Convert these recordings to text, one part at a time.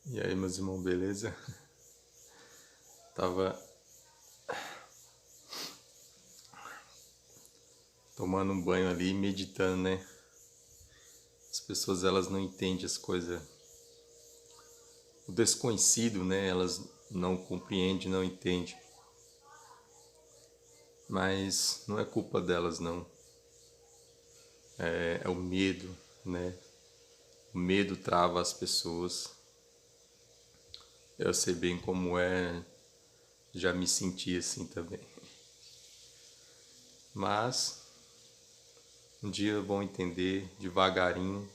E aí, meus irmãos, beleza? Tava tomando um banho ali, meditando, né? As pessoas, elas não entendem as coisas. O desconhecido, né? Elas não compreendem, não entendem. Mas não é culpa delas, não. É o medo, né? O medo trava as pessoas. Eu sei bem como é, já me senti assim também. Mas um dia vão entender, devagarinho,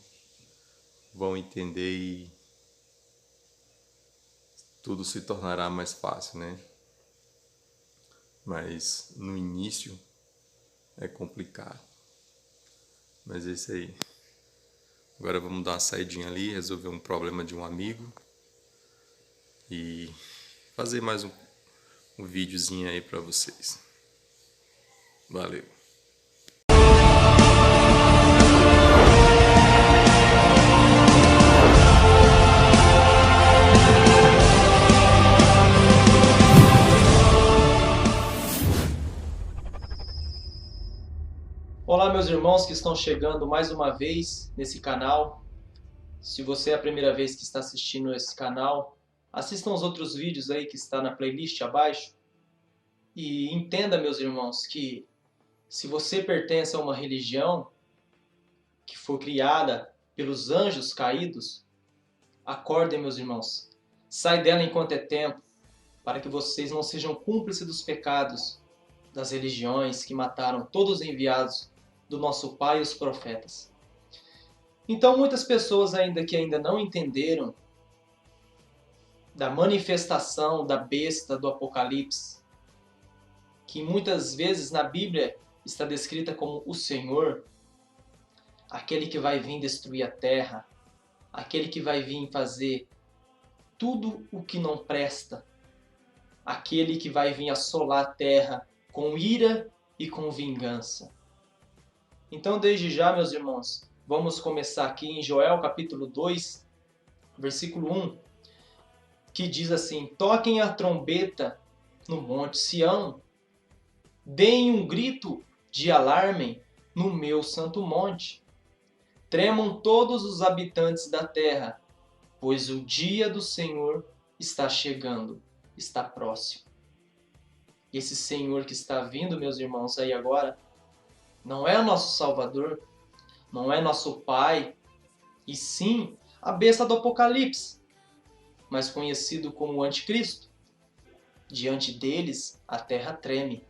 vão entender e tudo se tornará mais fácil, né? Mas no início é complicado. Mas é isso aí. Agora vamos dar uma saidinha ali, resolver um problema de um amigo e fazer mais um videozinho aí pra vocês. Valeu! Olá, meus irmãos que estão chegando mais uma vez nesse canal. Se você é a primeira vez que está assistindo esse canal, assistam os outros vídeos aí que está na playlist abaixo. E entenda, meus irmãos, que se você pertence a uma religião que foi criada pelos anjos caídos, acordem, meus irmãos. Sai dela enquanto é tempo, para que vocês não sejam cúmplices dos pecados das religiões que mataram todos os enviados do nosso Pai e os profetas. Então, muitas pessoas ainda não entenderam da manifestação da besta do Apocalipse, que muitas vezes na Bíblia está descrita como o Senhor, aquele que vai vir destruir a terra, aquele que vai vir fazer tudo o que não presta, aquele que vai vir assolar a terra com ira e com vingança. Então, desde já, meus irmãos, vamos começar aqui em Joel capítulo 2, versículo 1, que diz assim: toquem a trombeta no monte Sião, deem um grito de alarme no meu santo monte. Tremam todos os habitantes da terra, pois o dia do Senhor está chegando, está próximo. Esse Senhor que está vindo, meus irmãos, aí agora, não é nosso Salvador, não é nosso Pai, e sim a besta do Apocalipse, mais conhecido como o Anticristo. Diante deles, a terra treme,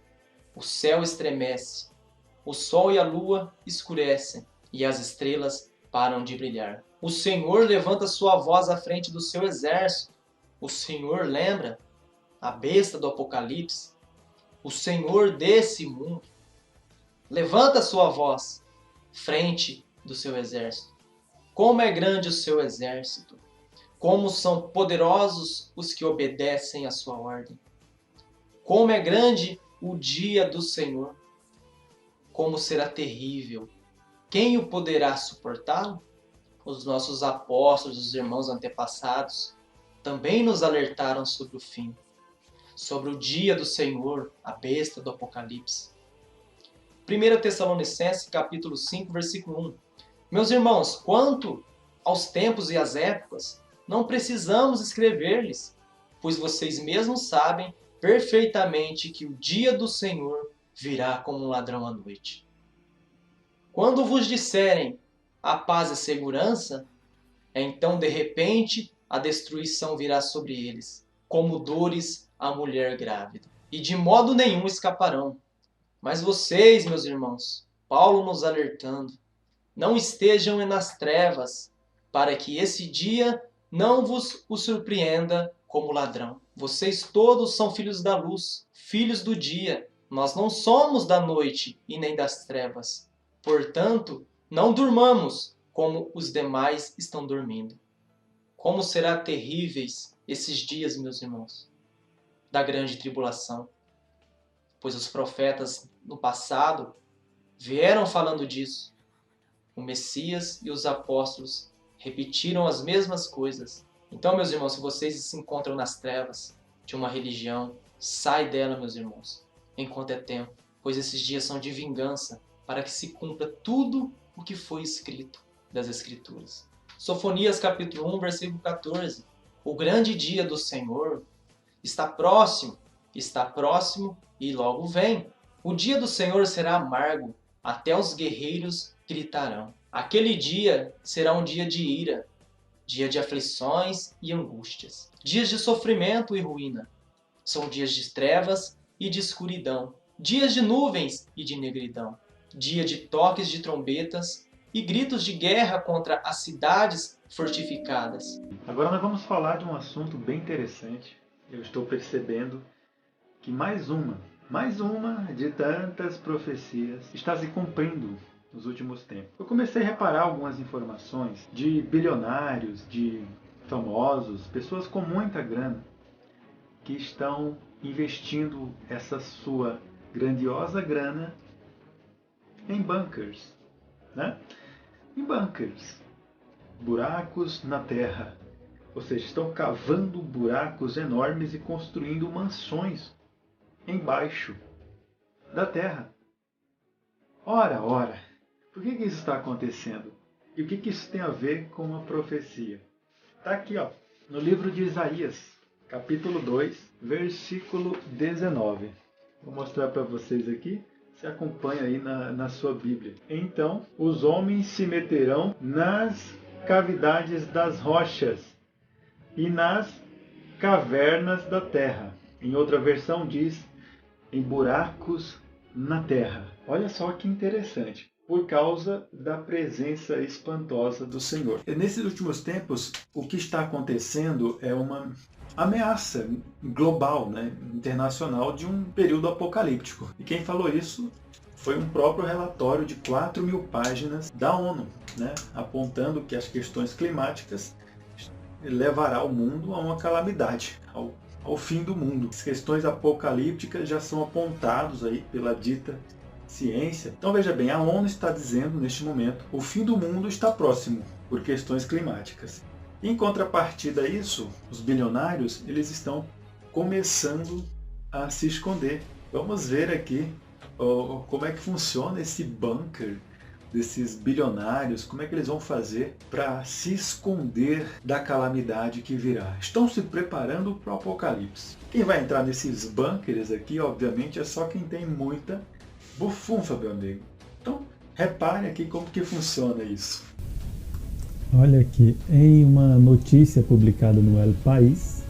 o céu estremece, o sol e a lua escurecem, e as estrelas param de brilhar. O Senhor levanta sua voz à frente do seu exército. O Senhor lembra a besta do Apocalipse, o Senhor desse mundo. Levanta sua voz frente do seu exército. Como é grande o seu exército! Como são poderosos os que obedecem à sua ordem! Como é grande o dia do Senhor! Como será terrível! Quem o poderá suportá-lo? Os nossos apóstolos, os irmãos antepassados, também nos alertaram sobre o fim, sobre o dia do Senhor, a besta do Apocalipse. 1 Tessalonicenses, capítulo 5, versículo 1. Meus irmãos, quanto aos tempos e às épocas, não precisamos escrever-lhes, pois vocês mesmos sabem perfeitamente que o dia do Senhor virá como um ladrão à noite. Quando vos disserem a paz e segurança, então de repente a destruição virá sobre eles, como dores à mulher grávida, e de modo nenhum escaparão. Mas vocês, meus irmãos, Paulo nos alertando, não estejam nas trevas, para que esse dia não vos o surpreenda como ladrão. Vocês todos são filhos da luz, filhos do dia. Nós não somos da noite e nem das trevas. Portanto, não durmamos como os demais estão dormindo. Como será terríveis esses dias, meus irmãos, da grande tribulação. Pois os profetas no passado vieram falando disso. O Messias e os apóstolos repetiram as mesmas coisas. Então, meus irmãos, se vocês se encontram nas trevas de uma religião, sai dela, meus irmãos, enquanto é tempo, pois esses dias são de vingança, para que se cumpra tudo o que foi escrito das Escrituras. Sofonias capítulo 1, versículo 14. O grande dia do Senhor está próximo e logo vem. O dia do Senhor será amargo, até os guerreiros gritarão. Aquele dia será um dia de ira, dia de aflições e angústias, dias de sofrimento e ruína. São dias de trevas e de escuridão, dias de nuvens e de negridão, dia de toques de trombetas e gritos de guerra contra as cidades fortificadas. Agora nós vamos falar de um assunto bem interessante. Eu estou percebendo que mais uma de tantas profecias está se cumprindo nos últimos tempos. Eu comecei a reparar algumas informações de bilionários, de famosos, pessoas com muita grana, que estão investindo essa sua grandiosa grana em bunkers, né? Em bunkers, buracos na terra, ou seja, estão cavando buracos enormes e construindo mansões embaixo da terra. Ora, por que isso está acontecendo? E o que isso tem a ver com a profecia? Está aqui, ó, no livro de Isaías, capítulo 2, versículo 19. Vou mostrar para vocês aqui. Você acompanha aí na sua Bíblia. Então, os homens se meterão nas cavidades das rochas e nas cavernas da terra. Em outra versão diz, em buracos na terra. Olha só que interessante. Por causa da presença espantosa do Senhor. E nesses últimos tempos, o que está acontecendo é uma ameaça global, né, internacional, de um período apocalíptico. E quem falou isso foi um próprio relatório de 4.000 páginas da ONU, né, apontando que as questões climáticas levará o mundo a uma calamidade, ao fim do mundo. As questões apocalípticas já são apontadas aí pela dita ciência. Então veja bem, a ONU está dizendo neste momento, o fim do mundo está próximo por questões climáticas. Em contrapartida a isso, os bilionários, eles estão começando a se esconder. Vamos ver aqui como é que funciona esse bunker desses bilionários, como é que eles vão fazer para se esconder da calamidade que virá. Estão se preparando para o apocalipse. Quem vai entrar nesses bunkers aqui, obviamente, é só quem tem muita bufunfa, meu amigo. Então, repare aqui como que funciona isso. Olha aqui, em uma notícia publicada no El País,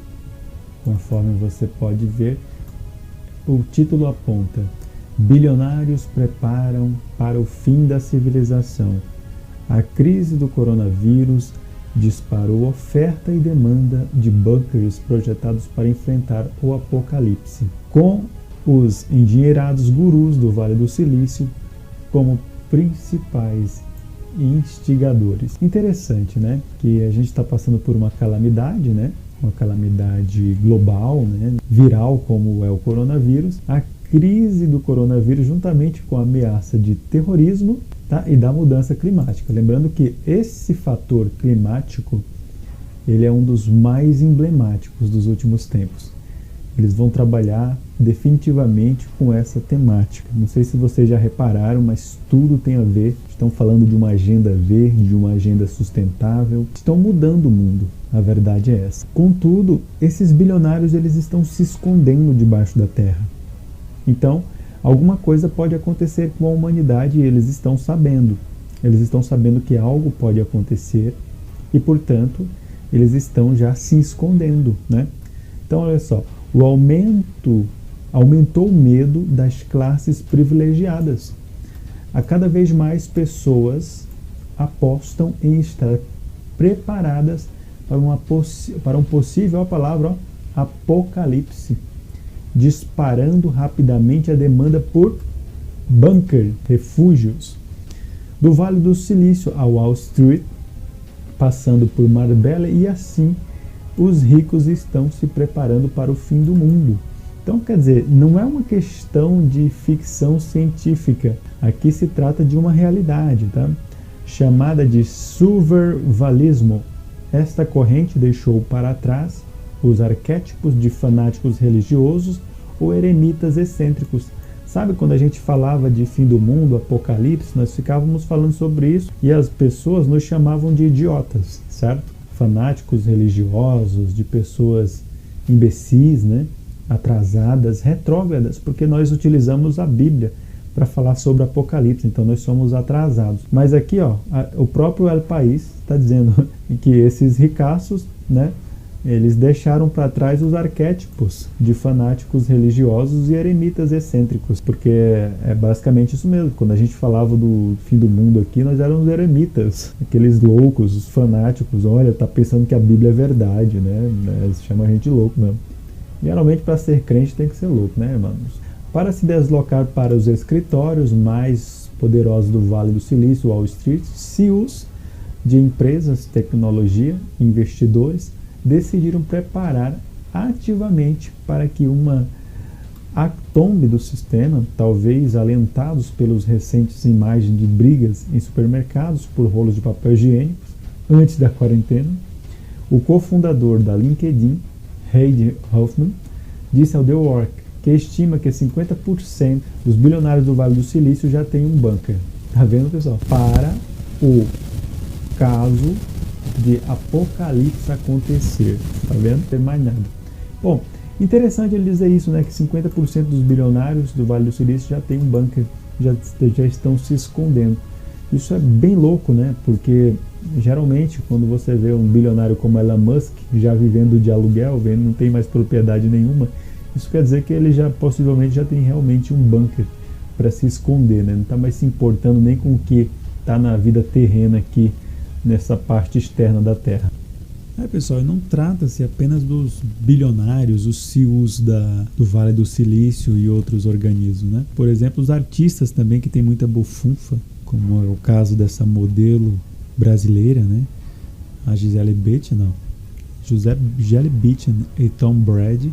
conforme você pode ver, o título aponta: bilionários preparam para o fim da civilização. A crise do coronavírus disparou oferta e demanda de bunkers projetados para enfrentar o apocalipse, com os endinheirados gurus do Vale do Silício como principais instigadores. Interessante, né? Que a gente está passando por uma calamidade, né? Uma calamidade global, né? Viral, como é o coronavírus. A crise do coronavírus, juntamente com a ameaça de terrorismo, tá? E da mudança climática. Lembrando que esse fator climático, ele é um dos mais emblemáticos dos últimos tempos. Eles vão trabalhar definitivamente com essa temática. Não sei se vocês já repararam, mas tudo tem a ver. Estão falando de uma agenda verde, de uma agenda sustentável. Estão mudando o mundo. A verdade é essa. Contudo, esses bilionários, eles estão se escondendo debaixo da terra. Então, alguma coisa pode acontecer com a humanidade e eles estão sabendo. Eles estão sabendo que algo pode acontecer e, portanto, eles estão já se escondendo, né? Então, olha só. Aumentou o medo das classes privilegiadas. A cada vez mais pessoas apostam em estar preparadas para um possível, a palavra, apocalipse, disparando rapidamente a demanda por bunker, refúgios. Do Vale do Silício a Wall Street, passando por Marbella, e assim os ricos estão se preparando para o fim do mundo. Então, quer dizer, não é uma questão de ficção científica. Aqui se trata de uma realidade, tá? Chamada de survivalismo. Esta corrente deixou para trás os arquétipos de fanáticos religiosos ou eremitas excêntricos. Sabe, quando a gente falava de fim do mundo, apocalipse, nós ficávamos falando sobre isso e as pessoas nos chamavam de idiotas, certo? Fanáticos religiosos, de pessoas imbecis, né? Atrasadas, retrógradas, porque nós utilizamos a Bíblia para falar sobre Apocalipse, então nós somos atrasados. Mas aqui, ó, o próprio El País está dizendo que esses ricaços, né? Eles deixaram para trás os arquétipos de fanáticos religiosos e eremitas excêntricos, porque é basicamente isso mesmo. Quando a gente falava do fim do mundo aqui, nós éramos eremitas, aqueles loucos, os fanáticos. Olha, tá pensando que a Bíblia é verdade, né? Eles chamam a gente de louco mesmo. Geralmente, para ser crente tem que ser louco, né, irmãos? Para se deslocar para os escritórios mais poderosos do Vale do Silício, Wall Street, CEOs de empresas, tecnologia, investidores, decidiram preparar ativamente para que uma tombe do sistema, talvez alentados pelos recentes imagens de brigas em supermercados por rolos de papel higiênico antes da quarentena. O cofundador da LinkedIn, Reid Hoffman, disse ao The Work que estima que 50% dos bilionários do Vale do Silício já têm um bunker. Tá vendo, pessoal? Para o caso de apocalipse acontecer. Tá vendo? Não tem mais nada. Bom, interessante ele dizer isso, né? Que 50% dos bilionários do Vale do Silício já tem um bunker, já estão se escondendo. Isso é bem louco, né? Porque geralmente quando você vê um bilionário como Elon Musk já vivendo de aluguel, não tem mais propriedade nenhuma, isso quer dizer que ele já possivelmente já tem realmente um bunker para se esconder, né? Não está mais se importando nem com o que está na vida terrena aqui nessa parte externa da Terra. Pessoal, não trata-se apenas dos bilionários, os CEOs do Vale do Silício e outros organismos, né? Por exemplo, os artistas também, que tem muita bufunfa, como é o caso dessa modelo brasileira, né? A Gisele Bündchen e Tom Brady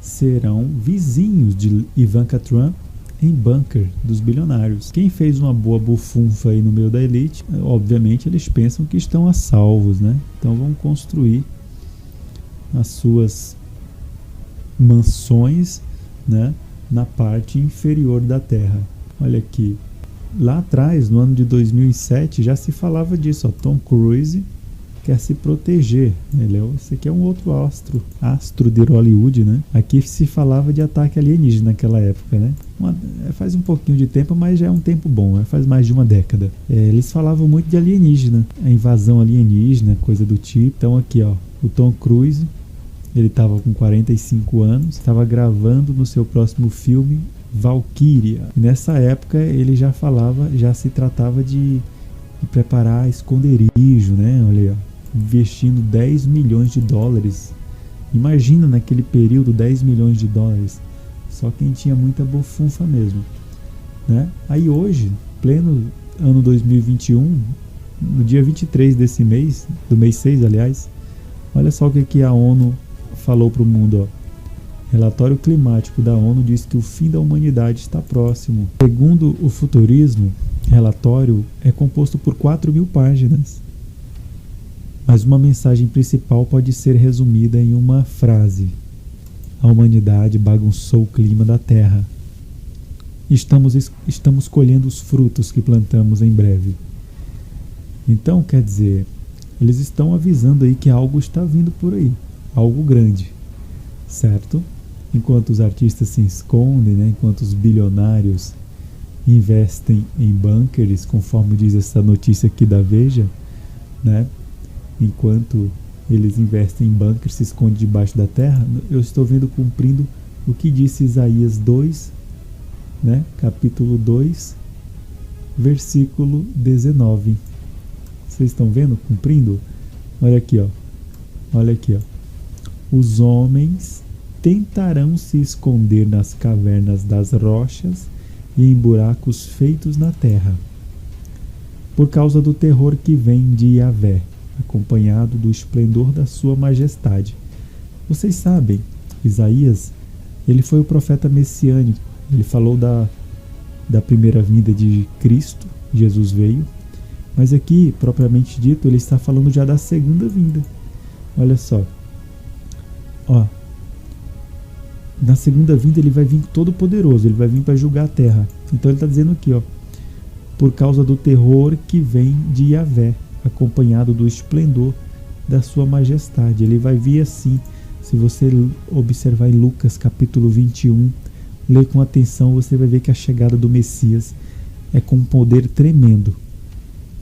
serão vizinhos de Ivanka Trump em bunker dos bilionários. Quem fez uma boa bufunfa aí no meio da elite, obviamente eles pensam que estão a salvos, né? Então vão construir as suas mansões, né, na parte inferior da terra. Olha aqui, lá atrás, no ano de 2007, já se falava disso, ó, Tom Cruise quer se proteger. Esse aqui é um outro astro de Hollywood, né? Aqui se falava de ataque alienígena naquela época, né? Faz um pouquinho de tempo, mas já é um tempo bom, faz mais de uma década. Eles falavam muito de alienígena, a invasão alienígena, coisa do tipo. Então aqui, ó, o Tom Cruise, ele estava com 45 anos, estava gravando no seu próximo filme, Valkyria. E nessa época ele já se tratava de preparar esconderijo, né? Olha aí, ó, investindo 10 milhões de dólares. Imagina naquele período 10 milhões de dólares. Só quem tinha muita bufunfa mesmo, né? Aí hoje, pleno ano 2021, no dia 23 desse mês, do mês 6, aliás, olha só o que a ONU falou para o mundo, ó. Relatório climático da ONU diz que o fim da humanidade está próximo. Segundo o futurismo, relatório é composto por 4.000 páginas. Mas uma mensagem principal pode ser resumida em uma frase: a humanidade bagunçou o clima da Terra. Estamos colhendo os frutos que plantamos em breve. Então, quer dizer, eles estão avisando aí que algo está vindo por aí, algo grande, certo? Enquanto os artistas se escondem, né? Enquanto os bilionários investem em bunkers, conforme diz essa notícia aqui da Veja, né? Enquanto eles investem em bunkers, se escondem debaixo da terra, eu estou vendo cumprindo o que disse Isaías 2, né? Capítulo 2, versículo 19. Vocês estão vendo cumprindo? Olha aqui, ó. Olha aqui, ó. Os homens tentarão se esconder nas cavernas das rochas e em buracos feitos na terra, por causa do terror que vem de Yahvé, acompanhado do esplendor da sua majestade. Vocês sabem, Isaías, ele foi o profeta messiânico. Ele falou da primeira vinda de Cristo, Jesus veio, mas aqui, propriamente dito, ele está falando já da segunda vinda. Olha só. Ó. Na segunda vinda ele vai vir todo poderoso, ele vai vir para julgar a terra. Então ele está dizendo aqui, ó, por causa do terror que vem de Yahvé, acompanhado do esplendor da sua majestade. Ele vai vir assim. Se você observar em Lucas capítulo 21, ler com atenção, você vai ver que a chegada do Messias é com um poder tremendo.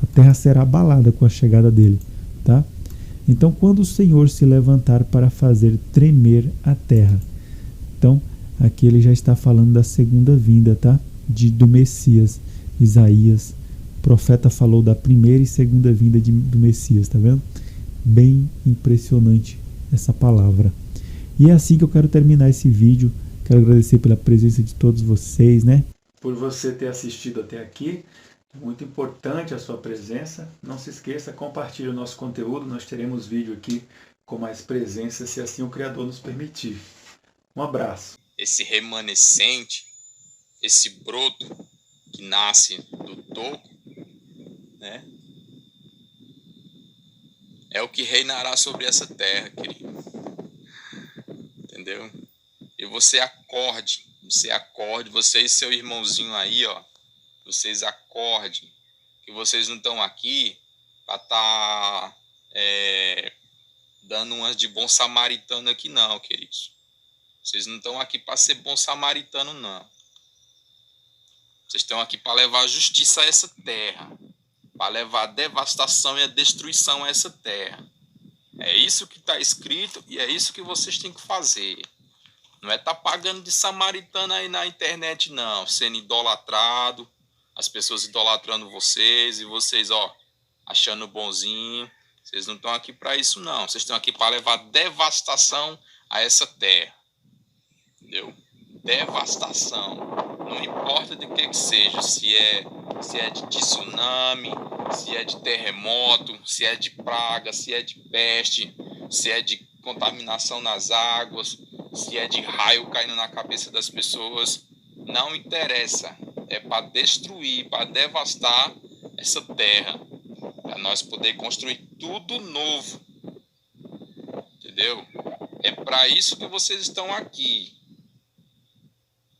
A terra será abalada com a chegada dele, tá? Então, quando o Senhor se levantar para fazer tremer a terra. Então, aqui ele já está falando da segunda vinda, tá? Do Messias. Isaías, o profeta falou da primeira e segunda vinda do Messias, tá vendo? Bem impressionante essa palavra. E é assim que eu quero terminar esse vídeo. Quero agradecer pela presença de todos vocês, né? Por você ter assistido até aqui. Muito importante a sua presença. Não se esqueça, compartilhe o nosso conteúdo. Nós teremos vídeo aqui com mais presença, se assim o Criador nos permitir. Um abraço. Esse remanescente, esse broto que nasce do toco, né? É o que reinará sobre essa terra, querido. Entendeu? E você acorde, você e seu irmãozinho aí, ó. Vocês acordem, que vocês não estão aqui para estar dando umas de bom samaritano aqui não, queridos. Vocês não estão aqui para ser bom samaritano, não. Vocês estão aqui para levar justiça a essa terra, para levar a devastação e a destruição a essa terra. É isso que está escrito e é isso que vocês têm que fazer. Não é estar pagando de samaritano aí na internet, não, sendo idolatrado, as pessoas idolatrando vocês e vocês, ó, achando bonzinho. Vocês não estão aqui para isso, não. Vocês estão aqui para levar devastação a essa terra. Entendeu? Devastação. Não importa de que seja, se é de tsunami, se é de terremoto, se é de praga, se é de peste, se é de contaminação nas águas, se é de raio caindo na cabeça das pessoas, não interessa. É para destruir, para devastar essa terra, para nós poder construir tudo novo. Entendeu? É para isso que vocês estão aqui.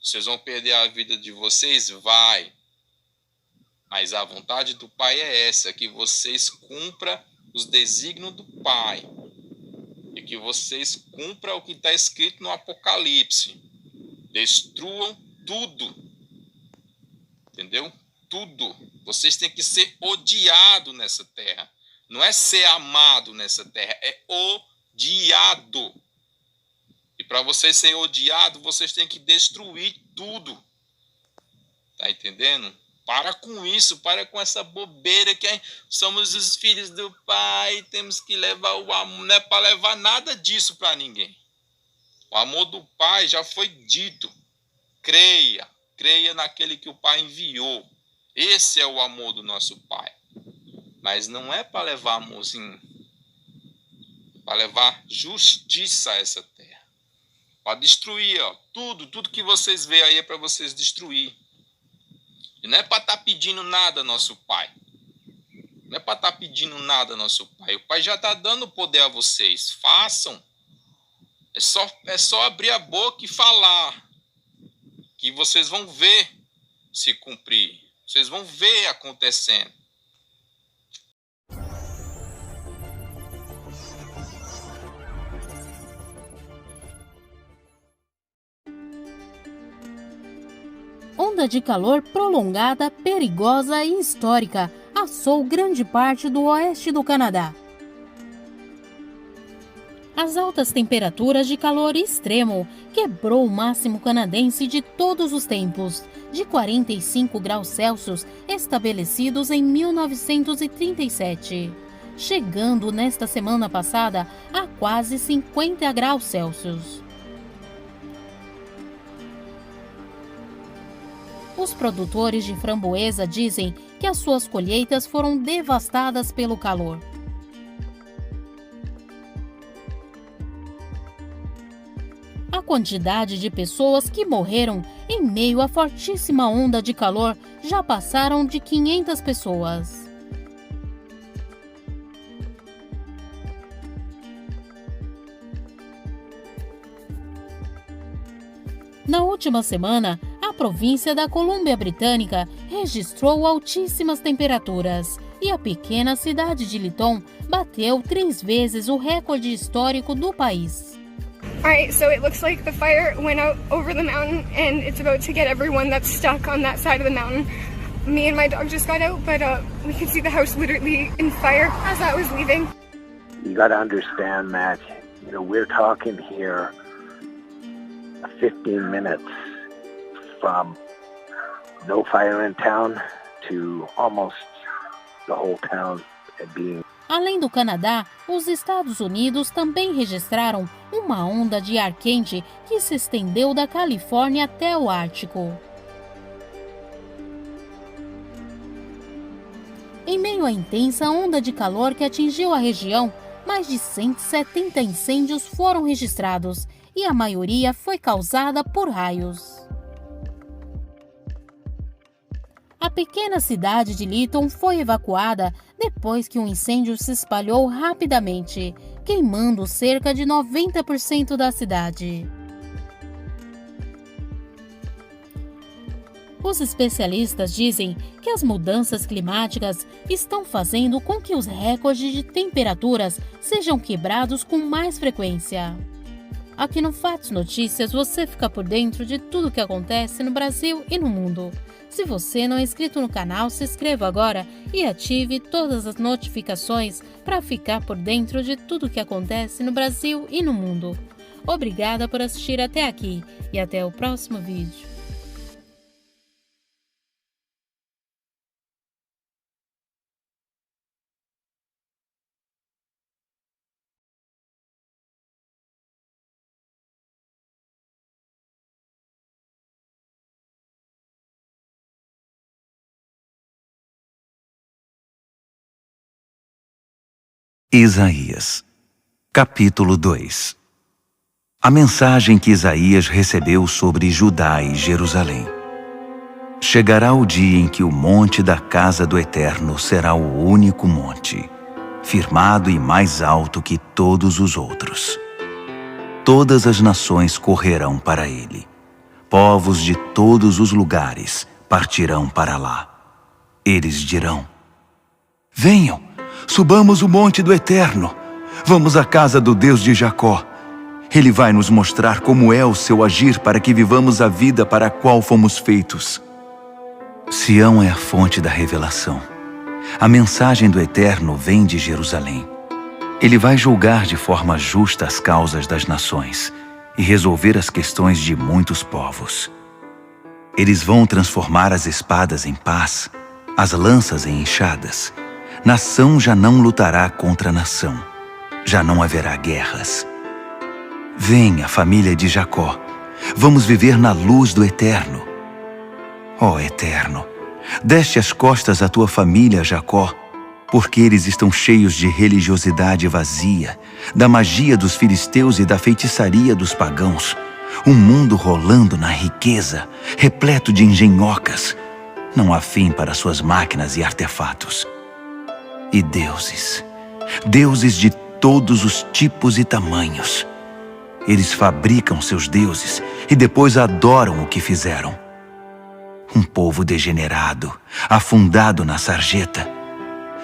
Vocês vão perder a vida de vocês? Vai. Mas a vontade do Pai é essa, que vocês cumpram os desígnios do Pai. E que vocês cumpram o que está escrito no Apocalipse. Destruam tudo. Entendeu? Tudo. Vocês têm que ser odiados nessa terra. Não é ser amado nessa terra, é odiado. E para vocês serem odiados, vocês têm que destruir tudo. Tá entendendo? Para com isso, para com essa bobeira que somos os filhos do Pai, temos que levar o amor. Não é para levar nada disso para ninguém. O amor do Pai já foi dito. Creia naquele que o Pai enviou. Esse é o amor do nosso Pai. Mas não é para levar amorzinho, para levar justiça a essa terra. Para destruir, ó, tudo que vocês veem aí é para vocês destruir. E não é para estar pedindo nada ao nosso Pai. Não é para estar pedindo nada ao nosso Pai. O Pai já está dando poder a vocês. Façam. É só abrir a boca e falar. Que vocês vão ver se cumprir. Vocês vão ver acontecendo. Onda de calor prolongada, perigosa e histórica assou grande parte do oeste do Canadá. As altas temperaturas de calor extremo quebrou o máximo canadense de todos os tempos, de 45 graus Celsius estabelecidos em 1937, chegando nesta semana passada a quase 50 graus Celsius. Os produtores de framboesa dizem que as suas colheitas foram devastadas pelo calor. A quantidade de pessoas que morreram em meio à fortíssima onda de calor já passaram de 500 pessoas. Na última semana, a província da Colômbia Britânica registrou altíssimas temperaturas e a pequena cidade de Lytton bateu 3 vezes o recorde histórico do país. Alright, so it looks like the fire went out over the mountain and it's about to get everyone that's stuck on that side of the mountain. Me and my dog just got out, but we can see the house literally in fire as I was leaving. You got to understand, Matt, we're talking here 15 minutes from no fire in town to almost the whole town being. Além do Canadá, os Estados Unidos também registraram uma onda de ar quente que se estendeu da Califórnia até o Ártico. Em meio à intensa onda de calor que atingiu a região, mais de 170 incêndios foram registrados e a maioria foi causada por raios. A pequena cidade de Lytton foi evacuada depois que um incêndio se espalhou rapidamente, queimando cerca de 90% da cidade. Os especialistas dizem que as mudanças climáticas estão fazendo com que os recordes de temperaturas sejam quebrados com mais frequência. Aqui no Fatos Notícias você fica por dentro de tudo o que acontece no Brasil e no mundo. Se você não é inscrito no canal, se inscreva agora e ative todas as notificações para ficar por dentro de tudo o que acontece no Brasil e no mundo. Obrigada por assistir até aqui e até o próximo vídeo. Isaías, capítulo 2. A mensagem que Isaías recebeu sobre Judá e Jerusalém. Chegará o dia em que o monte da casa do Eterno será o único monte, firmado e mais alto que todos os outros. Todas as nações correrão para ele. Povos de todos os lugares partirão para lá. Eles dirão: venham, subamos o monte do Eterno. Vamos à casa do Deus de Jacó. Ele vai nos mostrar como é o seu agir para que vivamos a vida para a qual fomos feitos. Sião é a fonte da revelação. A mensagem do Eterno vem de Jerusalém. Ele vai julgar de forma justa as causas das nações e resolver as questões de muitos povos. Eles vão transformar as espadas em paz, as lanças em enxadas. Nação já não lutará contra nação. Já não haverá guerras. Venha, família de Jacó. Vamos viver na luz do Eterno. Ó Eterno, deste as costas à tua família, Jacó, porque eles estão cheios de religiosidade vazia, da magia dos filisteus e da feitiçaria dos pagãos. Um mundo rolando na riqueza, repleto de engenhocas. Não há fim para suas máquinas e artefatos. E deuses, deuses de todos os tipos e tamanhos. Eles fabricam seus deuses e depois adoram o que fizeram. Um povo degenerado, afundado na sarjeta.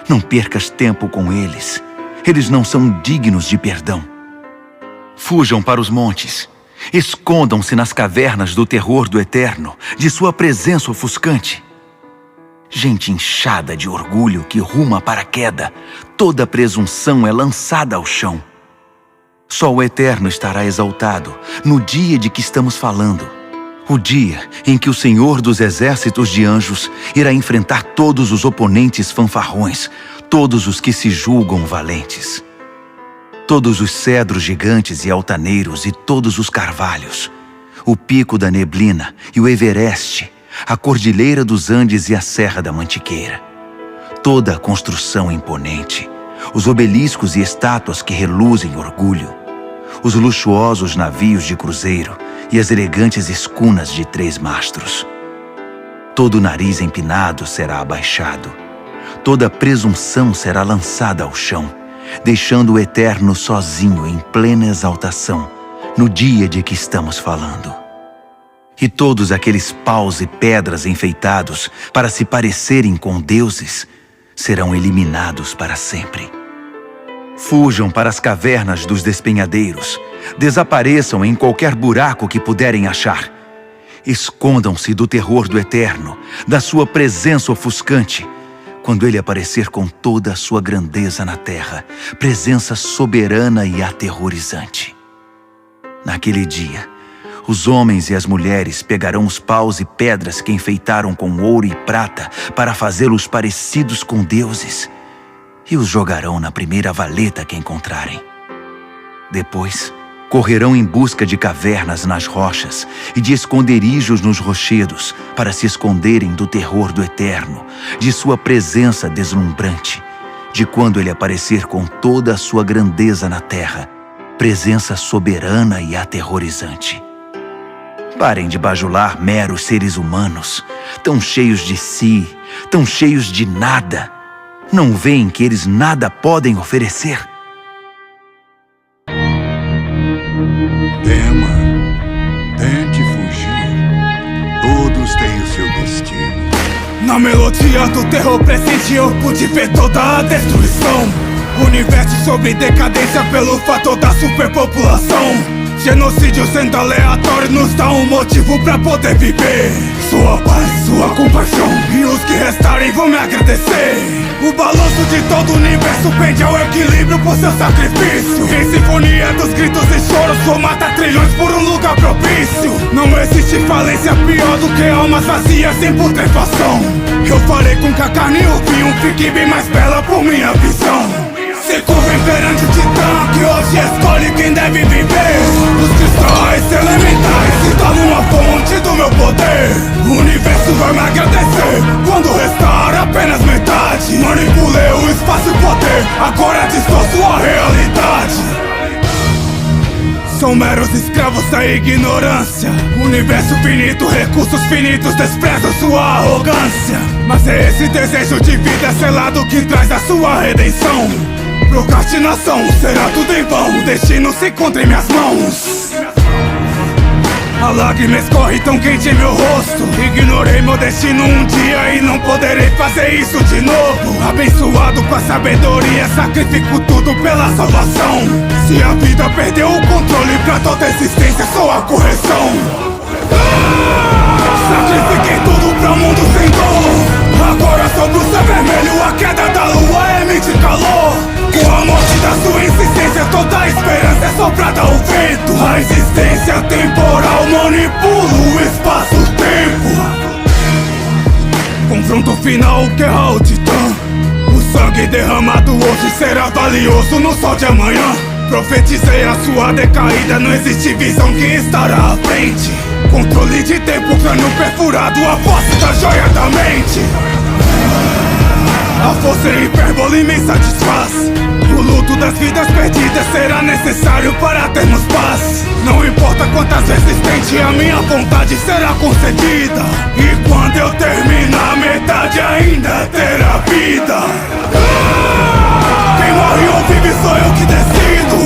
Não percas tempo com eles. Eles não são dignos de perdão. Fujam para os montes. Escondam-se nas cavernas do terror do Eterno, de sua presença ofuscante. Gente inchada de orgulho que ruma para a queda, toda presunção é lançada ao chão. Só o Eterno estará exaltado no dia de que estamos falando. O dia em que o Senhor dos exércitos de anjos irá enfrentar todos os oponentes fanfarrões, todos os que se julgam valentes. Todos os cedros gigantes e altaneiros e todos os carvalhos, o pico da neblina e o Evereste, a cordilheira dos Andes e a Serra da Mantiqueira. Toda a construção imponente, os obeliscos e estátuas que reluzem orgulho, os luxuosos navios de cruzeiro e as elegantes escunas de 3 mastros. Todo o nariz empinado será abaixado, toda a presunção será lançada ao chão, deixando o Eterno sozinho em plena exaltação, no dia de que estamos falando. E todos aqueles paus e pedras enfeitados para se parecerem com deuses serão eliminados para sempre. Fujam para as cavernas dos despenhadeiros, desapareçam em qualquer buraco que puderem achar. Escondam-se do terror do Eterno, da sua presença ofuscante, quando ele aparecer com toda a sua grandeza na terra, presença soberana e aterrorizante. Naquele dia, os homens e as mulheres pegarão os paus e pedras que enfeitaram com ouro e prata para fazê-los parecidos com deuses e os jogarão na primeira valeta que encontrarem. Depois, correrão em busca de cavernas nas rochas e de esconderijos nos rochedos para se esconderem do terror do Eterno, de sua presença deslumbrante, de quando ele aparecer com toda a sua grandeza na terra, presença soberana e aterrorizante. Parem de bajular meros seres humanos, tão cheios de si, tão cheios de nada. Não veem que eles nada podem oferecer? Tema, tente fugir. Todos têm o seu destino. Na melodia do terror presente eu pude ver toda a destruição. Universo sobre decadência pelo fator da superpopulação. Genocídio sendo aleatório nos dá um motivo pra poder viver. Sua paz, sua compaixão, e os que restarem vão me agradecer. O balanço de todo o universo pende ao equilíbrio por seu sacrifício. Em sinfonia dos gritos e choros, vou matar trilhões por um lugar propício. Não existe falência pior do que almas vazias em putrefação. Eu farei com que a carne e o vinho fiquem bem mais bela por minha visão. Se curvem perante o titã que hoje escolhe quem deve viver. Os cristais elementais se tornam uma fonte do meu poder. O universo vai me agradecer quando restar apenas metade. Manipulei o espaço e o poder, agora distorço a realidade. São meros escravos da ignorância. Universo finito, recursos finitos, desprezam sua arrogância. Mas é esse desejo de vida selado que traz a sua redenção. Procrastinação, será tudo em vão, o destino se encontra em minhas mãos. A lágrima escorre tão quente em meu rosto. Ignorei meu destino um dia e não poderei fazer isso de novo. Abençoado com a sabedoria, sacrifico tudo pela salvação. Se a vida perdeu o controle, pra toda existência sou a correção. Sacrifiquei tudo pra um mundo sem dor. Agora sobre o céu vermelho, a queda da lua emite calor. Com a morte da sua insistência, toda a esperança é soprada ao vento. A existência temporal manipula o espaço-tempo. Confronto final, guerra ao titã. O sangue derramado hoje será valioso no sol de amanhã. Profetizei a sua decaída, não existe visão que estará à frente. Controle de tempo, crânio perfurado, a força da joia da mente. A força e hipérbole me satisfaz. O luto das vidas perdidas será necessário para termos paz. Não importa quantas vezes tente, a minha vontade será concedida. E quando eu terminar, metade ainda terá vida. Quem morre ou vive sou eu que decido.